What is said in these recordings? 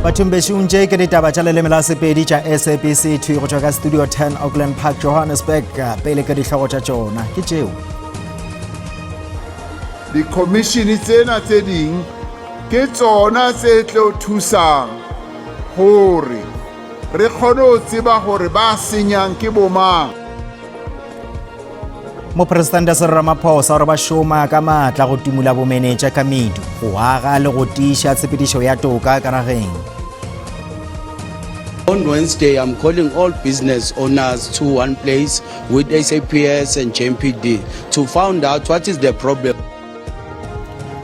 Batumbesunje ke ditaba tša leleme la Sepedi tša SABC 2 go tšwa ka Studio 10 Auckland Park, Johannesburg. Pele ka dihlogo tša tšona ke tšeo. Dikomishini tsena tse ding ke tsona tse tlo thusang hore re kgone ho tseba hore ba senyang ke bomang. Mopresidente Cyril Ramaphosa gore ba šoma ka maatla go tumula bomenetša ka medu go aga le go tiiša tshepedišo ya toka ka nageng. On Wednesday, I'm calling all business owners to one place with SAPS and JMPD to find out what is the problem.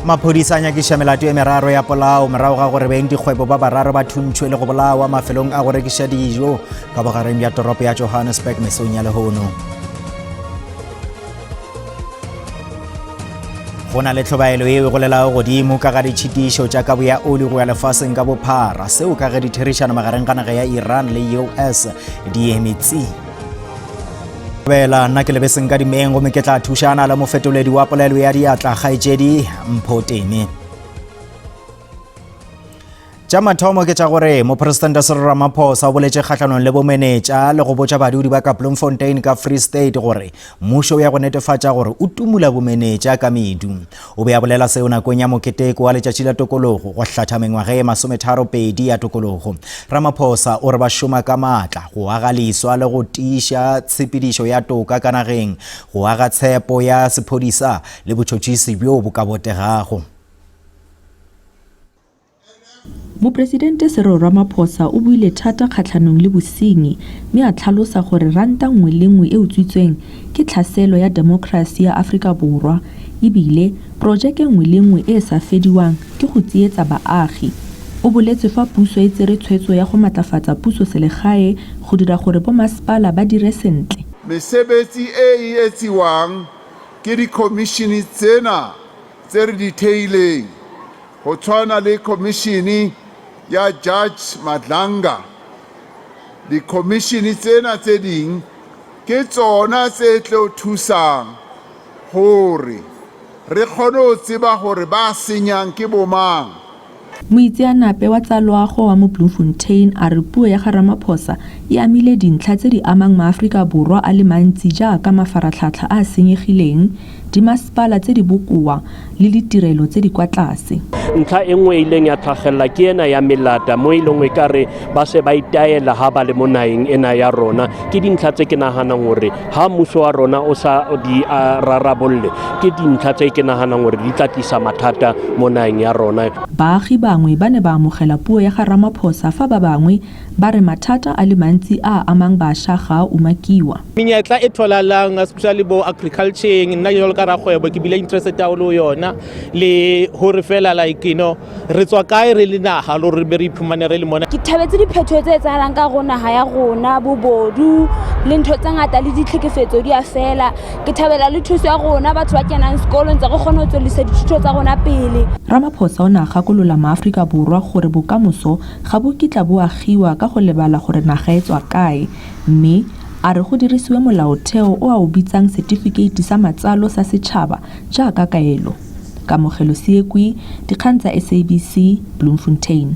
Maphodisa a nyakiša melato e meraro ya polao morago ga gore beng dikgwebo ba bararo ba thuntšhwe le go bolawa mafelong a go rekiša dijo ka bogareng bja toropo ya Johannesburg mesong ya lehono. Go na le tlhobaelo e go lelago godimo ka ga ditšhitišo tša kabo ya oli go ya lefaseng ka bophara seo ka ge ditherišano magareng ga naga ya Iran le US di emetsi. Nna ke lebeseng ka dimeng gomme ke tla thušana le mofetoledi wa polelo ya diatla Kgaetšedi Mpho Tene. Tša mathomo ke tša gore mopresidente Cyril Ramaphosa o boletše kgatlhanong le bomenetša le go botša badudi ba ka Bloemfontein ka Free State gore mmušo ya go netefatša gore o tumula bomenetša ka medu. O be a bolela seo nakong ya moketeko wa letšatši la tokologo go hlatha mengwaga e 32 ya tokologo. Ramaphosa o re ba šoma ka maatla go aga leiswa le go tiiša tshepedišo ya toka ka nageng, go aga tshepo ya sephodisa le botšhotšhisi bjo bo ka botegago. Mopresidente Cyril Ramaphosa o buile thata kgatlhanong le bosenyi mme a tlhalosa gore ranta nngwe le nngwe e utswitsweng ke tlhaselo ya demokrasi ya Afrika Borwa ebile projeke nngwe le nngwe e sa fediwang ke go tsietsa baagi. O boletse fa puso e tsere tshwetso ya go matlafatsa puso selegae go dira gore bomasepala ba dire sentle. Mesebetsi e etsiwang ke dikomishini tsena tse re di theileng go tshwana le komishini ya Judge Madlanga. Dikomishini tsena tse ding ke tsona tse tlo thusang hore re kgone ho tseba hore ba senyang ke bomang. Moitseanape wa tsa loago wa mo Bloemfontein a re puo ya ga Ramaphosa e amile dintlha tse di amang maAforika Borwa a le mantsi jaaka mafaratlhatlha a senyegileng, dimasepala tse di bokoa le ditirelo tse di kwa tlase. Ntlha e nngwe ileng ya tlhagella ke ena ya melata mo e lengwe ka re ba se ba itaela ha ba le mo naheng ena ya rona ke dintlha tse ke naganang gore ha mmuso wa rona o sa di rarabolle ke dintlha tse ke naganang gore di tla tlisa mathata mo naheng ya rona. Baagi bangwe ba ne ba amogela puo ya ga Ramaphosa fa ba bangwe ba re mathata a le mantsi a amang bašwa ga umakiwa. Menyetla e tholalang especially bo agriculture nna jalo ka ragwebo ke bile interested taolo yona le hore fela like re tswa kae re le naga lo re be re iphumane re le mona. Ke thabetse diphetho tse etsahalang ka go naga ya rona bobodu le ntho tse ngata le ditlhekefetso di a fela. Ke thabela le thuso ya rona batho ba kenang sekolo ntse go kgona ho tswelisa dithuto tsa rona pele. Ramaphosa o na gakolola maAforika Borwa gore bokamoso ga bo kitla bo agiwa ka go lebala gore naga e tswa kae mme a re go dirisiwe molaotheo o a o bitsang certificate sa matsalo sa setšhaba jaaka kaelo. Kamogelo Siekwi, dikgang tsa SABC, Bloemfontein.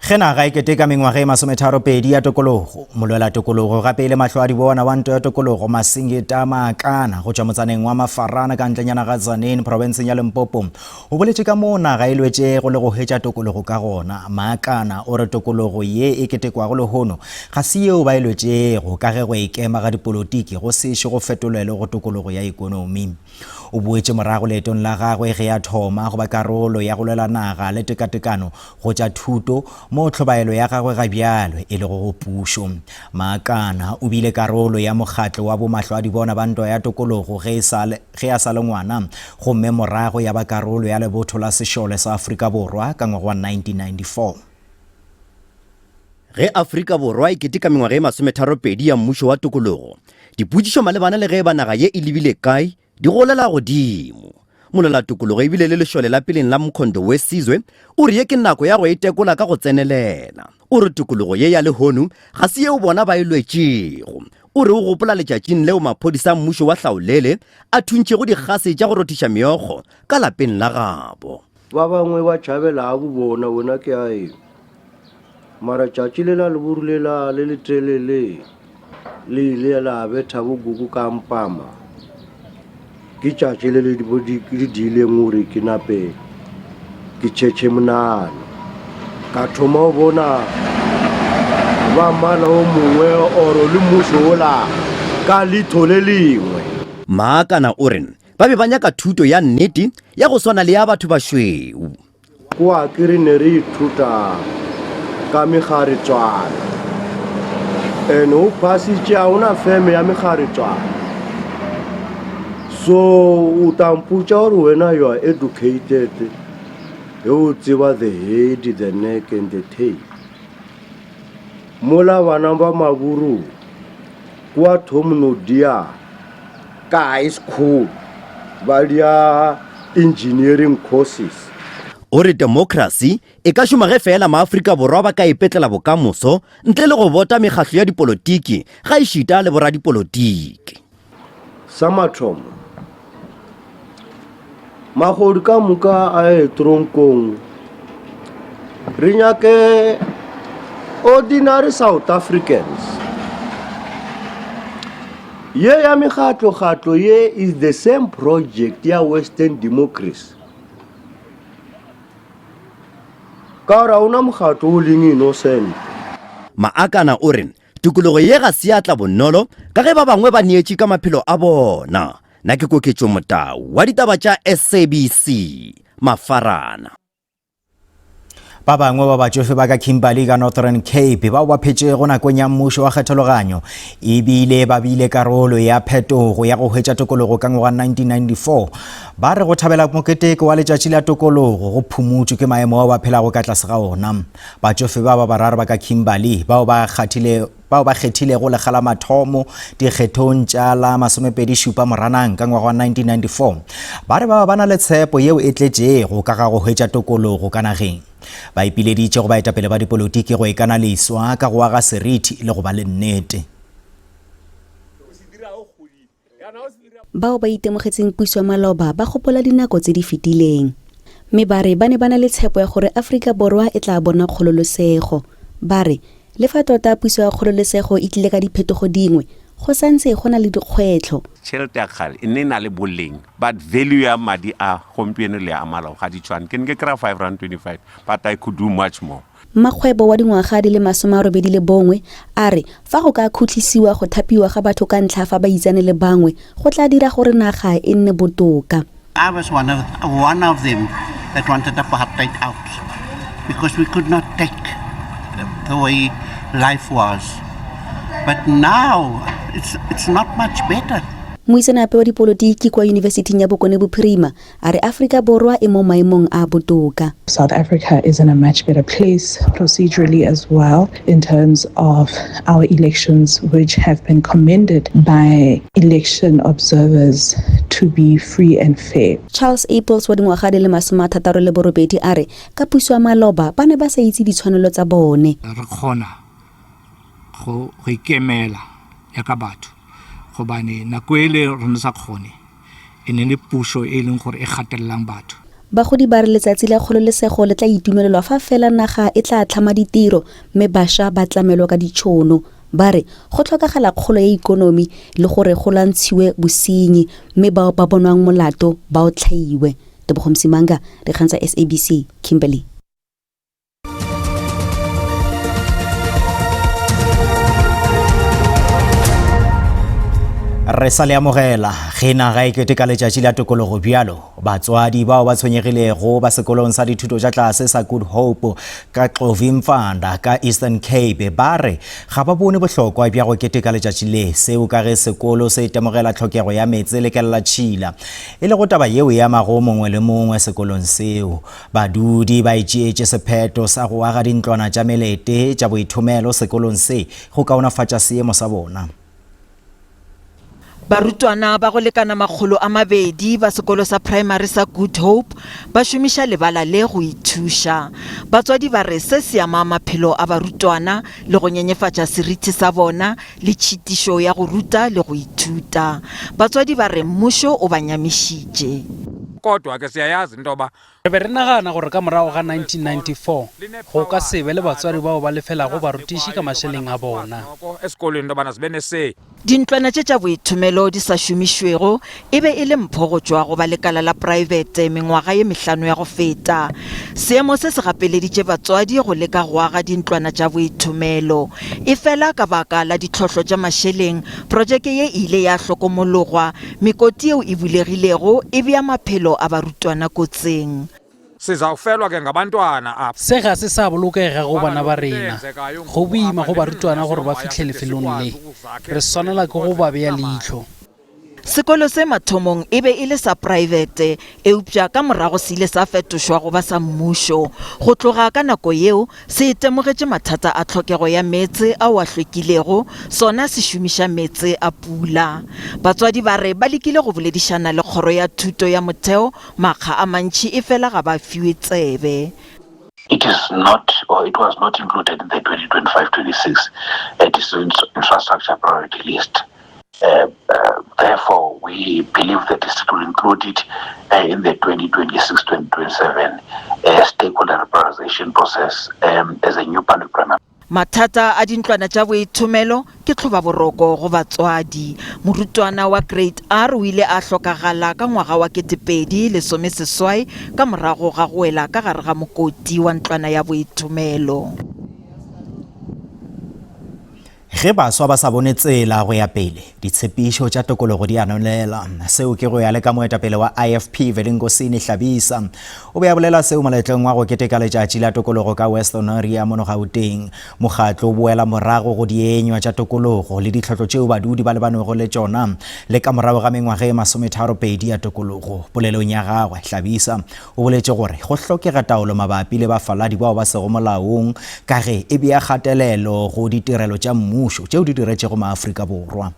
Ge naga e keteka mengwaga e 32 ya tokologo, molwela tokologo gape le mahlo a dibona wa ntwa ya tokologo Masingita Maakana go tšwa motsaneng wa Mafarana ka ntlenyana ga Tzaneen provinseng ya Limpopo o boletše ka moo naga e lwetše go le go hetša tokologo ka gona. Maakana o re tokologo ye e ketekwago lehono ga se yeo ba e lwetšego ka ge go ikema ga dipolotiki go sešo go fetolelwe go tokologo ya ikonomi. O boetše morago leetong la gagwe ge ya thoma go ba karolo ya go lwela naga le tekatekano go tša thuto mo tlhobaelo ya gagwe ga bjalo e le go pušo. Maakana o bile karolo ya mokgatlo wa bomahlo a dibona ba ntwa ya tokologo ge a sa le ngwana gomme morago ya ba karolo ya lebotho la sešole sa Afrika Borwa ka ngwaga wa 1994. Ge Afrika Borwa e keteka mengwaga e 32 ya mmušo wa tokologo, dipotšišo malebana le ge ba naga ye e lebile kae di golela godimo. Molwela tokologo ebile le lešole la peleng la Mkhondo Wesizwe o re ye ke nako ya go itekola ka go tsenelela. O re tokologo ye ya lehono ga se yeo bona ba e lwetšego. O re o gopola letšatšing leo maphodisa mmušo wa Hlaolele a thuntšego dikgase tša go rothiša meokgo ka lapeng la gabo. ba bangwe ba tšhabela go bona ke a eng mara tšatši le la le burulela le letelele le ile la betha bogugu ka mpama ke tšatši le le diileng gore ke nape ke tšhetše monano ka thoma go bona ba mmala o mongwe oro le mmušo ola ka letho le lengwe. Maakana o re ba be ba nyaka thuto ya nnete ya go swana le ya batho ba šweu. Kwa ke re ne re ithuta ka megaretswana and o pasitše a ona feme ya megaretswana so o tamputša gore wena you are educated you tseba the head, the neck and the tail. Mola bana ba maburu kwa thomno dia ka high school ba dia engineering courses. O re democracy e ka šoma ge fela maAfrika Borwa ba ka ipetlela bokamoso ntle le go bota mekgatlo ya dipolotiki ga e šita le borra dipolotiki. Sa mathomo magodi ka moka a e tronkong re nyake ordinary South Africans. Ye ya mekgatlo ye is the same project ya Western democracy. Kara una mokgatlo o leng innocent. Maakana o re tukologo ye ga seatla bonolo ka ge ba bangwe ba neetše ka maphelo a bona. Na ke Koketšo Motau wa ditaba tša SABC Mafarana. Ba bangwe ba batsofe ba ka Kimberley ka Northern Cape ba phetše go nakong ya mmušo wa kgethologanyo ebile ba bile karolo ya phetogo ya go hwetša tokologo ka ngwaga 1994. Ba re go thabela moketeko wa letšatši la tokologo go phumutšwe ke maemo ao ba phelago ka tlase ga ona. Batsofe ba bararo ba ka Kimberley bao ba kgethile go legala mathomo dikgethong tša la 27 Moranang ka ngwaga wa 1994. Ba re ba na le tshepo yeo e tletšego ka ga go hwetša tokologo ka nageng. Ba ipileditše go baetapele ba dipolotiki go ikanaliswa ka go aga seriti le go ba le nnete. Bao ba itemogetseng puso ya maloba ba gopola dinako tse di fetileng. Mme ba re ba ne ba na le tshepo ya gore Afrika Borwa e tla bona kgololosego. Ba re le fa tota puso ya kgololosego e tlile ka diphetogo dingwe go santse go na le dikgwetlho. Tšhelete ya kgale e ne na le boleng but value ya madi a gompieno le a malao ga di tshwane. Ke ne ke kry-a R525 but I could do much more. Makgwebo wa dingwaga di le 81 a re fa go ka khutlisiwa go thapiwa ga batho ka ntlha fa ba itsane le bangwe go tla dira gore naga e nne botoka. I was one of them that wanted apartheid out because we could not take the way life was. But now it's not much better. Moitseanape wa dipolotiki kwa University ya Bokone Bophirima a re Afrika Borwa e mo maemong a botoka. South Africa is in a much better place procedurally as well in terms of our elections, which have been commended by election observers to be free and fair. Charles Apples wa dingwaga di le 68 a re ka puso ya maloba ba ne ba sa itse ditshwanelo tsa bone. Re kgona go ikemela ya ka batho go bane nako ele rona sa kgone e ne le puso e leng gore e gatellang batho. Bagodi ba re letsatsi la kgololesego le tla itumelelwa fa fela naga e tla tlhama ditiro mme bašwa ba tlamelwa ka ditšhono. Ba re go tlhokagala kgolo ya ikonomi le gore go lwantshiwe bosenyi mme bao ba bonwang molato ba o tlhaiwe. Tebogo Msimanga, dikgang tsa SABC Kimberley. Re sa le amogela ge naga e keteka letšatši la tokologo bjalo batswadi bao ba tshwenyegilego ba sekolong sa dithuto tša tlase sa Good Hope ka Xovimfanda ka Eastern Cape ba re ga ba bone bohlokwa bja go keteka letšatši le seo ka ge sekolo se itemogela tlhokego ya metse le kelela tšhila e le go taba yeo ya mago mongwe le mongwe sekolong seo. Badudi ba itšeetše sephetho sa go aga dintlwana tša melete tša boithomelo sekolong se go kaonafatša seemo sa bona. Barutwana ba go lekana 200 ba sekolo sa primary sa Good Hope ba šomiša lebala le go ithuša. Batswadi ba re se se ama maphelo a barutwana le go nyenyefatša seriti sa bona le tšhitišo ya go ruta le go ithuta. Batswadi ba re mmušo o ba nyamišitše. kodwa ke siyayazi into yoba re be re nagana gore ka morago ga 1994 go ka sebe le batswadi bao ba lefelago barutiši ka mašeleng a bona esikolweni into yobana zibe nesei dintlwana tše tša boithomelo di sa šomišwego e be e le mpho go tšwa go ba lekala la private mengwaga ye 5 ya go feta seemo se se gapeleditše batswadi go leka go aga dintlwana tša boithomelo e fela ka baka la ditlhotlho tša mašeleng projeke ye ile ya hlokomologwa mekoti yeo e bulegilego e bea maphelo a barutwana kotsing sizawufelwa ke ngabantwana apha se ga se sa bolokega go bana ba rena go boima go barutwana gore ba fitlhe lefelong le re swanela ke go ba bea leitlho sekolo se mathomong e be e le sa private eupša ka morago se ile sa fetošwa go ba sa mmušo go tloga ka nako yeo se itemogetše mathata a tlhokego ya meetse ao a hlwekilego sona se šomiša meetse a pula batswadi ba re ba lekile go boledišana le kgoro ya thuto ya motheo makga a mantši e fela ga ba fiwe tsebe. It is not, or it was not included in the 2025-26 infrastructure priority list. Therefore, we believe the district will include it in the 2026-2027 stakeholder prioritization process as a new public primary. Mathata a dintlwana tša boithomelo ke tlhoba boroko go batswadi morutwana wa grade R o ile a hlokagala ka ngwaga wa 2018 ka morago ga go wela ka gare ga mokoti wa ntlwana ya boithomelo. Ge baswa ba sa bone tsela go ya pele ditshepišo tša tokologo di anolela seo ke go ya le ka moetapele wa IFP Velingosini Hlabisa o be a bolela seo moletlong wa go keteka letšatši la tokologo ka Western Area mono Gauteng mokgatlo o boela morago go dienywa tša tokologo le ditlhotlo tšeo badudi ba lebanego le tšona le ka morago ga mengwaga e 32 ya tokologo polelong ya gagwe Hlabisa o boletše gore go hlokega taolo mabapi le bafaladi bao ba sego molaong ka ge e bea kgatelelo go ditirelo tša mmušo tšeo di diretšego maAfrika Borwa.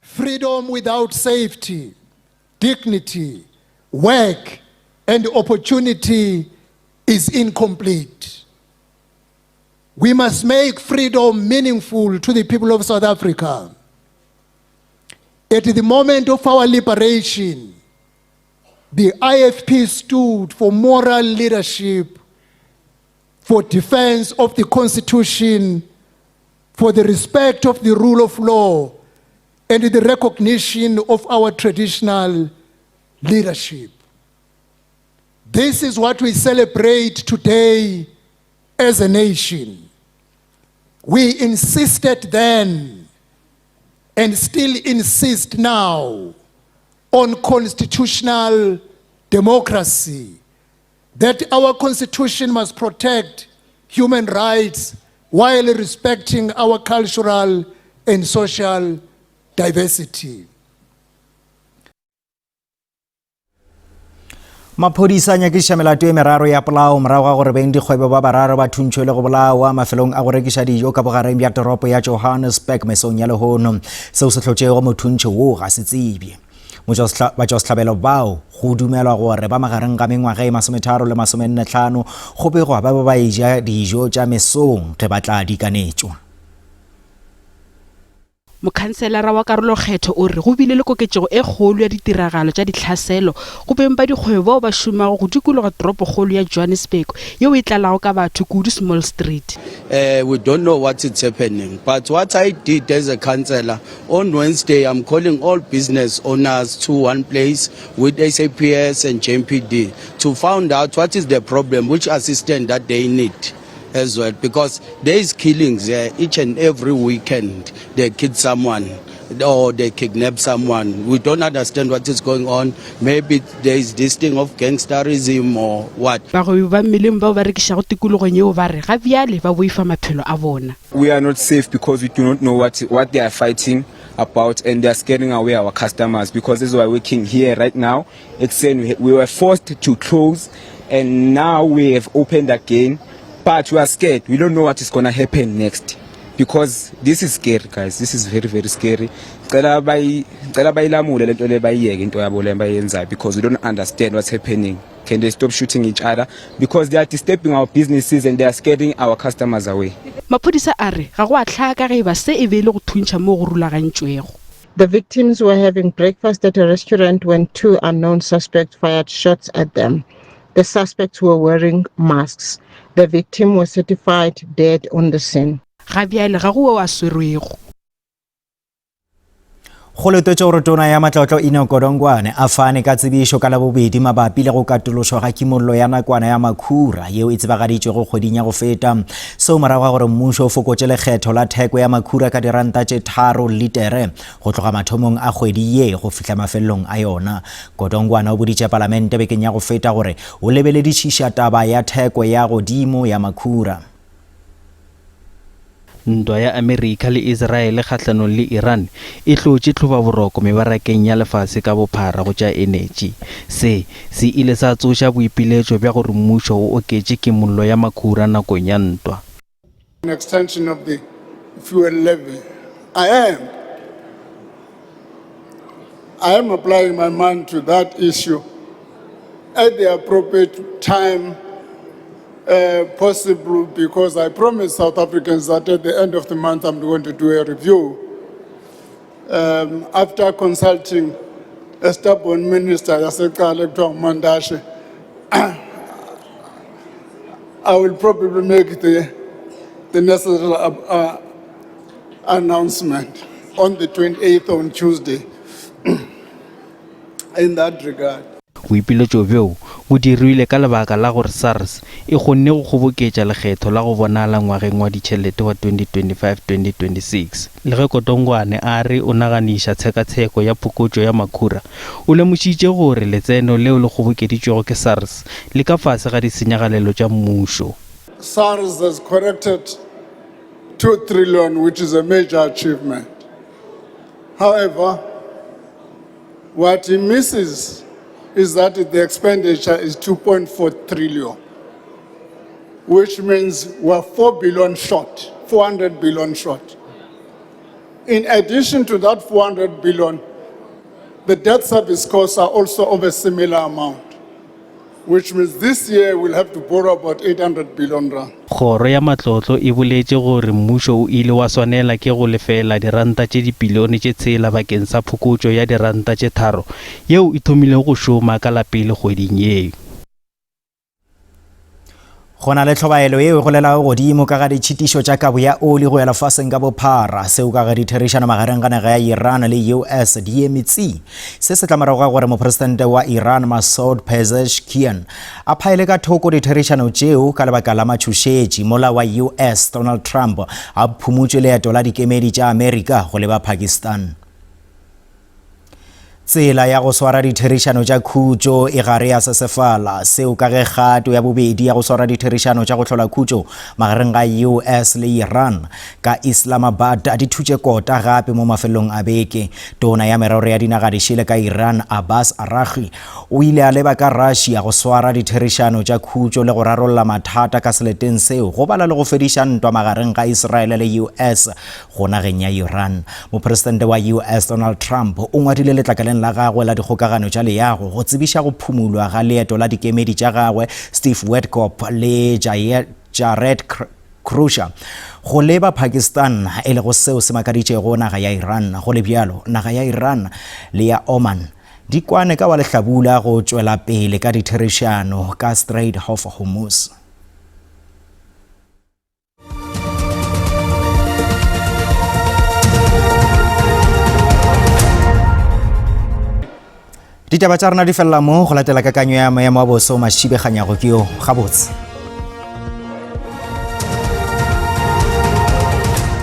Freedom without safety, dignity, work, and opportunity is incomplete. We must make freedom meaningful to the people of South Africa. At the moment of our liberation, the IFP stood for moral leadership, for defense of the Constitution, for the respect of the rule of law, and the recognition of our traditional leadership. This is what we celebrate today as a nation. We insisted then, and still insist now, on constitutional democracy, that our Constitution must protect human rights while respecting our cultural and social diversity. Maphodisa a nyakiša melato e meraro ya polao morago ga gore beng dikgwebo ba bararo ba thuntšwe le go bolawa mafelong a go rekiša dijo ka bogareng bja toropo ya Johannesburg mesong ya lehono seo se hlotšego mothuntšhe woo ga se tsebje batšwasehlabelo bao go dumelwa gore ba magareng ga mengwaga e 30 le 45 go begwa ba ba eja dijo tša mesong ge ba tla dikanetšwa. Mokhanselara wa Karolokgetho o re go bile le koketšego e kgolo ya ditiragalo tša ditlhaselo go beng ba dikgwebo bao ba šomago go dikologa toropo kgolo ya Johannesburg yeo e tlalago ka batho kudu Small Street. We don't know what is happening, but what I did as a councillor on Wednesday, I'm calling all business owners to one place with SAPS and JMPD to find out what is the problem, which assistance that they need as well, because there is killings each and every weekend. They kill someone or they kidnap someone. We don't understand what is going on. Maybe there is this thing of gangsterism or what. We are not safe because we do not know what they are fighting about, and they are scaring away our customers, because this is why we're working here right now. It's saying we were forced to close and now we have opened again. But we are scared. We don't know what is going to happen next, because this is scary, guys. This is very, very scary. Because we don't understand what's happening. Can they stop shooting each other? Because they are disturbing our businesses and they are scaring our customers away. Maphodisa a re ga go a tlhaka ge ba se e be le go thuntšha mo go rulagantšwego. The victims were having breakfast at a restaurant when 2 unknown suspects fired shots at them. The suspects were wearing masks. The victim was certified dead on the scene. Go letetswe gore tona ya matlotlo Enoch Godongwana a fane ka tsebišo ka la bobedi mabapi le go katoloswa ga kimollo ya nakwana ya makhura yeo e tsebagaditšwe go kgweding ya go feta seo morago ga gore mmušo o fokotše lekgetho la theko ya makhura ka diranta tše 3 litere go tloga mathomong a kgwedi ye go fihla mafelelong a yona. Godongwana o boditše palamente bekeng ya go feta gore o lebeledišiša taba ya theko ya godimo ya makhura. Ntwa ya Amerika le Israel kgatlhanong le Iran e tlotše tlhoba boroko mebarakeng ya lefase ka bophara go tša energy. Se ile sa tsoša boipiletšo bja gore mmušo o oketše kimollo ya makhura nakong ya ntwa. An extension of the fuel levy. I am applying my mind to that issue at the appropriate time. Possible, because I promised South Africans that at the end of the month I'm going to do a review. After consulting a stubborn minister, Mandashe, I will probably make the necessary announcement on the 28th on Tuesday in that regard. Boipiletšo bjoo bo dirilwe ka lebaka la gore SARS e kgonne go kgoboketša lekgetho la go bonala ngwageng wa ditšhelete wa 2025-2026. Le ge Godongwana a re o naganiša tshekatsheko ya phokotšo ya makhura o lemošitše gore letseno leo le kgobokeditšwego ke SARS le ka fase ga ditshenyagalelo tša mmušo. SARS has corrected 2 trillion, which is a major achievement. However, what he misses is that the expenditure is 2.4 trillion, which means we're 4 billion short, 400 billion short. In addition to that 400 billion, the debt service costs are also of a similar amount, which means this year we'll have to borrow about 800 billion rand. Kgoro ya matlotlo e boletše gore mmušo o ile wa swanela ke go lefela diranta tše dipilione tše 6 bakeng sa phokotšo ya diranta tše 3 yeo e thomilego go šoma ka la pele kgweding yeo. Go na le tlhobaelo eo go lela godimo ka ga ditšhitišo tša kabo ya oli go ya lefaseng ka bophara seo ka ga ditherišano magareng ga naga ya Iran le US di emetsi. Se se tlamorago ga gore mopresidente wa Iran Masoud Pezeshkian a phaele ka thoko ditherišano tšeo ka lebaka la matšhošetši mola wa US Donald Trump a phumutše leeto la dikemedi tša Amerika go leba Pakistan. Tsela ya go swara ditherišano tša khutšo e gare ya sesefala seo ka ge kgato ya bobedi ya go swara ditherišano tša go hlola khutšo magareng ga US le Iran ka Islamabad di thutše kota gape mo mafelong a beke. Tona ya merero ya dinaga di šele ka Iran Abbas Araghchi o ile a leba ka Russia go swara ditherišano tša khutšo le go rarolla mathata ka seleteng seo go bala le go fediša ntwa magareng ga Israel le US go nageng ya Iran. Mopresidente wa US Donald Trump o ngwadile letlakaleng la gagwe la dikgokagano tša leago go tsebiša go phumulwa ga leeto la dikemedi tša gagwe Steve Witkoff le Jared Kushner go leba Pakistan e le go seo se makaditšego naga ya Iran. Go le bjalo naga ya Iran le ya Oman di kwane ka wa lehlabula go tšwela pele ka ditherišano ka Strait of Hormuz. Ditaba tša rena di felela mo go latela kakanyo ya maemo a boso mašibeganyago ke yo gabotse.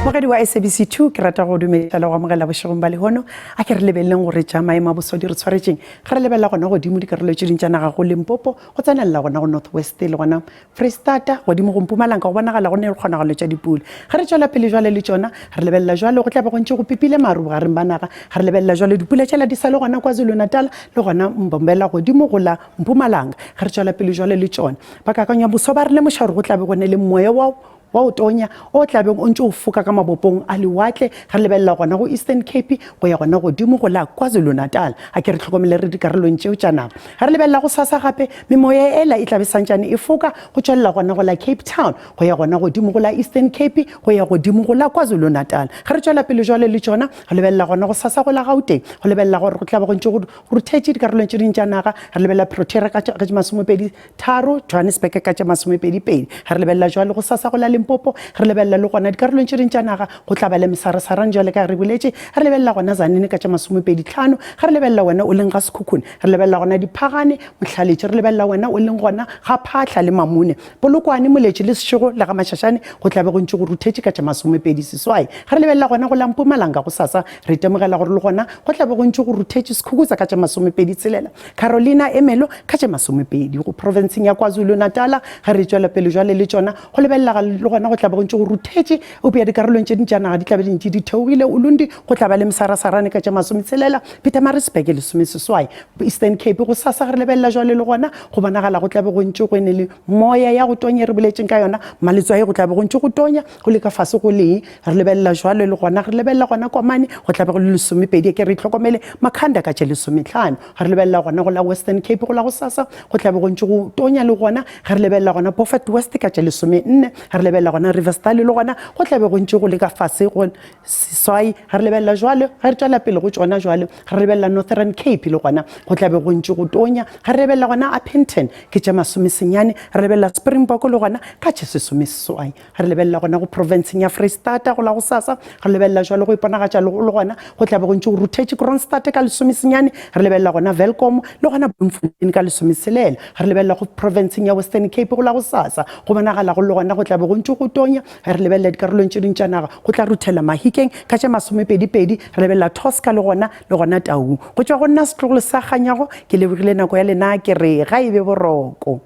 Mogedi wa SABC2 ke rata go dumedisa le go amogela bošegong ba lehono a ke re lebeleng gore tša maemo a boso di re tshwaretšeng ge re lebelela gona godimo dikarolo tše dintša naga go Limpopo go tsenelela gona go North West le gona Freistata godimo go Mpumalanga go bonagala gone le kgonagalo tša dipula ge re tšwela pele jwale le tšona re lebelela jwale go tla be go ntše go pipile maru bogareng ba naga ge re lebelela jwale dipula tšela di sa le gona KwaZulu-Natal le gona Mbombela godimo go la Mpumalanga ge re tšwela pele jwale le tšona ba kakanya boso ba re le mošaro go tla be gone le moya wa wa o tonya o tlabeng o ntse o foka ka mabopong a lewatle re lebelela gona go Eastern Cape go ya gona godimo go la KwaZulu-Natal a ke re tlhokomele re dikarolong tšeo tša naga re lebelela go sasa gape memoya ela e tlabe santšane e foka go tšwelela gona go la Cape Town go ya gona godimo go la Eastern Cape go ya godimo go la KwaZulu-Natal ge re tšwela pele jwale le tšona re lebelela gona go sasa go la Gauteng go lebelela gore go tlabe go ntse go ruthetše dikarolong tše dintša naga re lebelela Pretoria ka tša masomepedi tharo Johannesburg ka tša masomepedi pedi re lebelela jwale go sasa go la Limpopo re lebelela le gona dikarolong tše dintša naga go tla ba le mesarasarang jwale ka re boletše re lebelela gona Zanini ka tša masomepedi tlhano ge re lebelela wena o leng ga Sekhukhune re lebelela gona Diphagane Mohlaletši re lebelela wena o leng gona ga Phahla le Mamune Polokwane Moletši le Sešego le ga Mašašane go tlabe go ntše go ruthetše ka tša masomepedi seswai ge re lebelela gona go la Mpumalanga go sasa re itemogela gore le gona go tlabe go ntše go ruthetše Sekhukhutsa ka tša masomepedi tshelela Carolina Emelo ka tša masomepedi go provinceng ya KwaZulu-Natal ge re tšwela pele jwale le tšona go lebelela le gona go tlabe go ntše go ruthetše o pea dikarolong tše dintša naga di tlabe dintše di theogile Ulundi go tla ba le mesarasarane ka tša masometshelela Pietermaritzburg le someseswai Eastern Cape go sasa re lebelela jwale le gona go bonagala go tlabe go ntše go ene le moya ya go tonya re boletšeng ka yona maletswae go tlabe go ntše go tonya go le ka fase go lee re lebelela jwale le gona re lebelela gona Komane go tlabe go le lesomepedi ke re itlhokomele Makhanda ka tše lesometlhano re lebelela gona go la Western Cape go la go sasa go tlabe go ntše go tonya le gona ge re lebelela gona Beaufort West ka tše lesomenne ge re lebelela gona Riversdale le gona go tlabe go ntše go le ka fase go seswai ge re lebelela jwale ge re tšwela pele go tšona jwale ge re lebelela Northern Cape le gona go tlabe go ntše go tonya ge re lebelela gona Appington ke tša masomesenyane re lebelela Springbok le gona ka tše sesomeseswai ge re lebelela gona go provinceng ya Freistata go la go sasa ge re lebelela jwale go iponagatša le gona go tlabe go ntše go ruthetše Kroonstad ka lesomesenyane ge re lebelela gona Welkom le gona Bloemfontein ka lesomeselela ge re lebelela go provinceng ya Western Cape go la go sasa go bonagala go le gona go tlabe go ntše go tonya ge re lebelela dikarolong tše dintša naga go tla ruthela Mahikeng ka tša masomepedipedi re lebelela Tosca le gona Taung go tšwa go nna setlogolo sa kganyago ke lebogile nako ya lena ke re ga e be boroko.